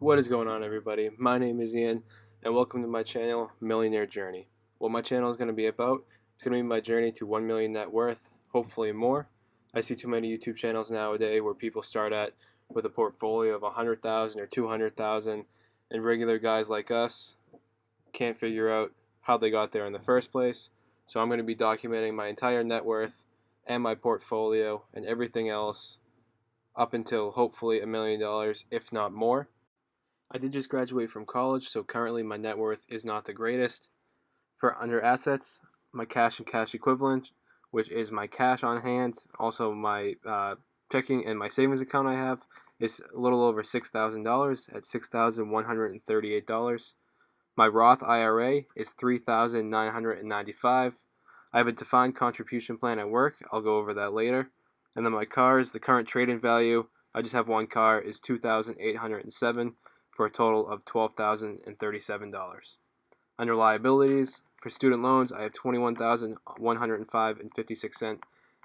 What is going on, everybody? My name is Ian, and welcome to my channel, Millionaire Journey. What my channel is going to be about, it's going to be my journey to 1 million net worth, hopefully more. I see too many YouTube channels nowadays where people start with a portfolio of 100,000 or 200,000, and regular guys like us can't figure out how they got there in the first place. So I'm going to be documenting my entire net worth and my portfolio and everything else up until hopefully $1 million, if not more. I did just graduate from college, so currently my net worth is not the greatest. For under assets, my cash and cash equivalent, which is my cash on hand, also my checking and my savings account I have, is a little over $6,000 at $6,138. My Roth IRA is $3,995. I have a defined contribution plan at work. I'll go over that later. And then my cars, the current trade-in value, I just have one car, is $2,807 for a total of $12,037. Under liabilities, for student loans, I have $21,105.56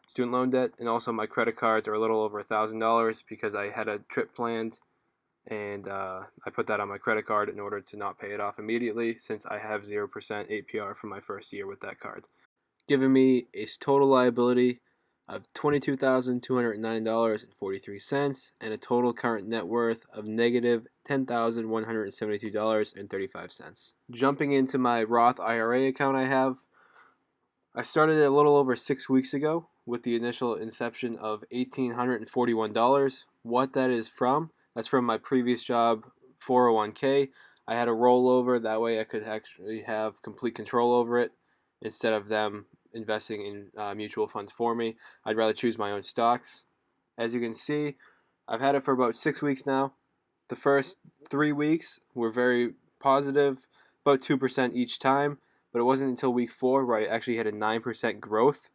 student loan debt, and also my credit cards are a little over $1,000 because I had a trip planned, and I put that on my credit card in order to not pay it off immediately since I have 0% APR for my first year with that card, giving me a total liability of $22,209.43 and a total current net worth of negative $10,172.35. Jumping into my Roth IRA account I started it a little over 6 weeks ago with the initial inception of $1,841. What that is from, that's from my previous job, 401k. I had a rollover, that way I could actually have complete control over it instead of them investing in mutual funds for me. I'd rather choose my own stocks. As you can see, I've had it for about 6 weeks now. The first 3 weeks were very positive, about 2% each time, but it wasn't until week 4 where I actually had a 9% growth.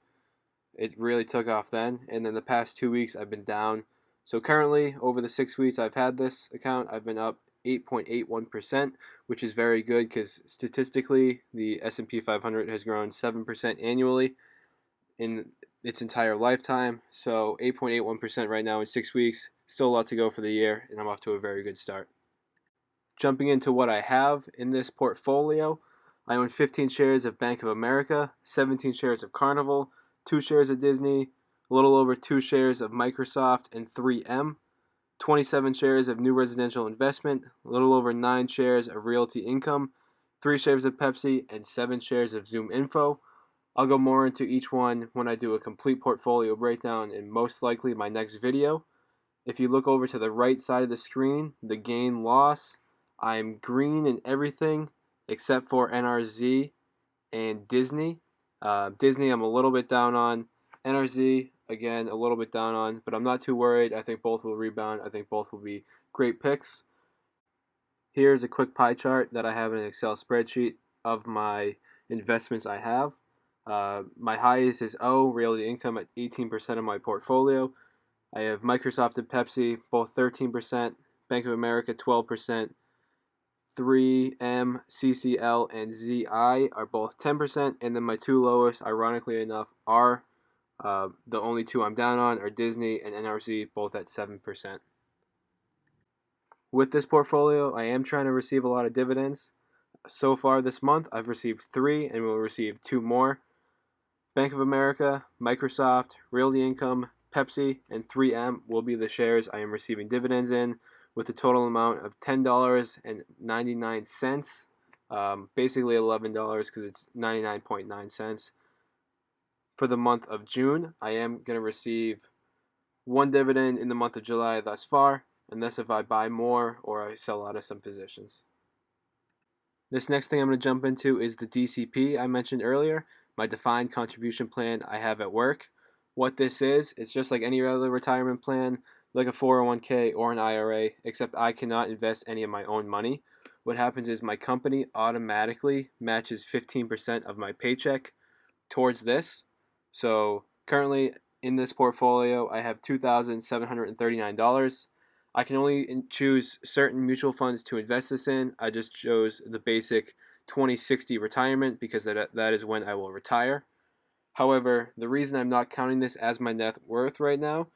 It really took off then, and then the past 2 weeks I've been down. So currently, over the 6 weeks I've had this account, I've been up 8.81%, which is very good because statistically the S&P 500 has grown 7% annually in its entire lifetime. So 8.81% right now in 6 weeks, still a lot to go for the year, and I'm off to a very good start. Jumping into what I have in this portfolio, I own 15 shares of Bank of America, 17 shares of Carnival, 2 shares of Disney, a little over 2 shares of Microsoft and 3M, 27 shares of New Residential Investment, a little over 9 shares of Realty Income, 3 shares of Pepsi, and 7 shares of Zoom Info. I'll go more into each one when I do a complete portfolio breakdown in most likely my next video. If you look over to the right side of the screen, the gain loss, I'm green in everything except for NRZ and Disney. Disney I'm a little bit down on. NRZ, again, a little bit down on, but I'm not too worried. I think both will rebound. I think both will be great picks. Here's a quick pie chart that I have in an Excel spreadsheet of my investments I have. My highest is Realty Income at 18% of my portfolio. I have Microsoft and Pepsi, both 13%, Bank of America 12%, 3M, CCL, and ZI are both 10%, and then my two lowest, ironically enough, are the only two I'm down on are Disney and NRZ, both at 7%. With this portfolio, I am trying to receive a lot of dividends. So far this month, I've received 3 and will receive 2 more. Bank of America, Microsoft, Realty Income, Pepsi, and 3M will be the shares I am receiving dividends in, with a total amount of $10.99, basically $11 because it's 99.9 cents. For the month of June, I am going to receive 1 dividend in the month of July thus far, unless if I buy more or I sell out of some positions. This next thing I'm going to jump into is the DCP I mentioned earlier, my defined contribution plan I have at work. What this is, it's just like any other retirement plan, like a 401k or an IRA, except I cannot invest any of my own money. What happens is my company automatically matches 15% of my paycheck towards this. So currently in this portfolio, I have $2,739. I can only choose certain mutual funds to invest this in. I just chose the basic 2060 retirement because that is when I will retire. However, the reason I'm not counting this as my net worth right now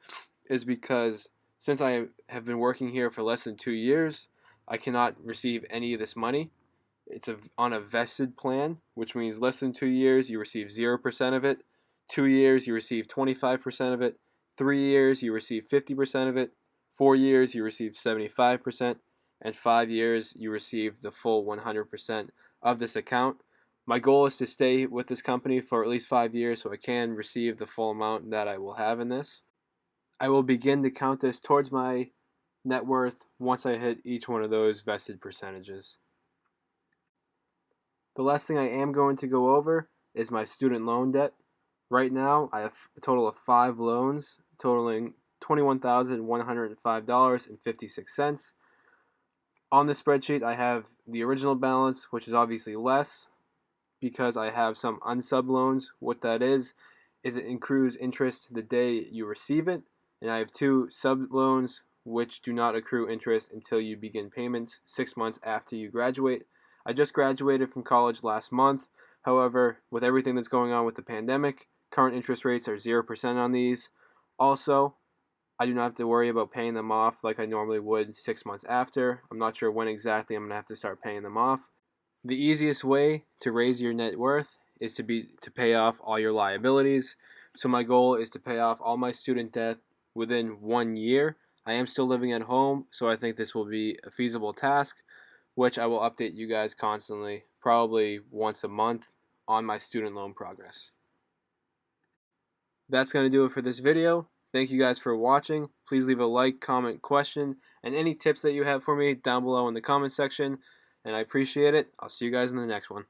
is because since I have been working here for less than 2 years, I cannot receive any of this money. It's on a vested plan, which means less than 2 years, you receive 0% of it. 2 years, you receive 25% of it. 3 years, you receive 50% of it. 4 years, you receive 75%. And 5 years, you receive the full 100% of this account. My goal is to stay with this company for at least 5 years so I can receive the full amount that I will have in this. I will begin to count this towards my net worth once I hit each one of those vested percentages. The last thing I am going to go over is my student loan debt. Right now, I have a total of 5 loans totaling $21,105.56. On this spreadsheet, I have the original balance, which is obviously less because I have some unsub loans. What that is it accrues interest the day you receive it, and I have 2 sub loans which do not accrue interest until you begin payments 6 months after you graduate. I just graduated from college last month. However, with everything that's going on with the pandemic, current interest rates are 0% on these. Also, I do not have to worry about paying them off like I normally would 6 months after. I'm not sure when exactly I'm going to have to start paying them off. The easiest way to raise your net worth is to pay off all your liabilities. So my goal is to pay off all my student debt within 1 year. I am still living at home, so I think this will be a feasible task, which I will update you guys constantly, probably once a month, on my student loan progress. That's going to do it for this video. Thank you guys for watching. Please leave a like, comment, question, and any tips that you have for me down below in the comment section. And I appreciate it. I'll see you guys in the next one.